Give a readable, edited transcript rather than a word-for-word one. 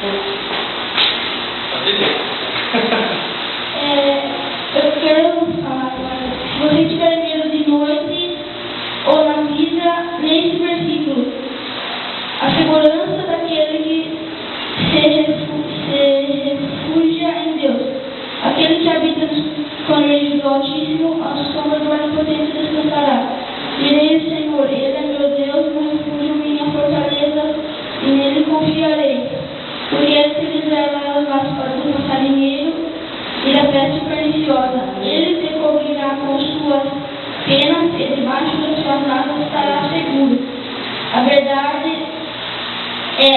Eu quero falar, se você tiver medo de noite ou na vida, nesse versículo, a segurança daquele que se refugia em Deus, aquele que habita nos esconderijos do Altíssimo, a sombra do Onipotente descansará. Direi ao Senhor, Ele é meu Deus, meu refúgio, minha fortaleza, e nele confiarei. Porque Ele se livra das aspas do passarinheiro e da peste perniciosa. Ele te cobrirá com suas penas e debaixo das suas asas estará seguro. A verdade é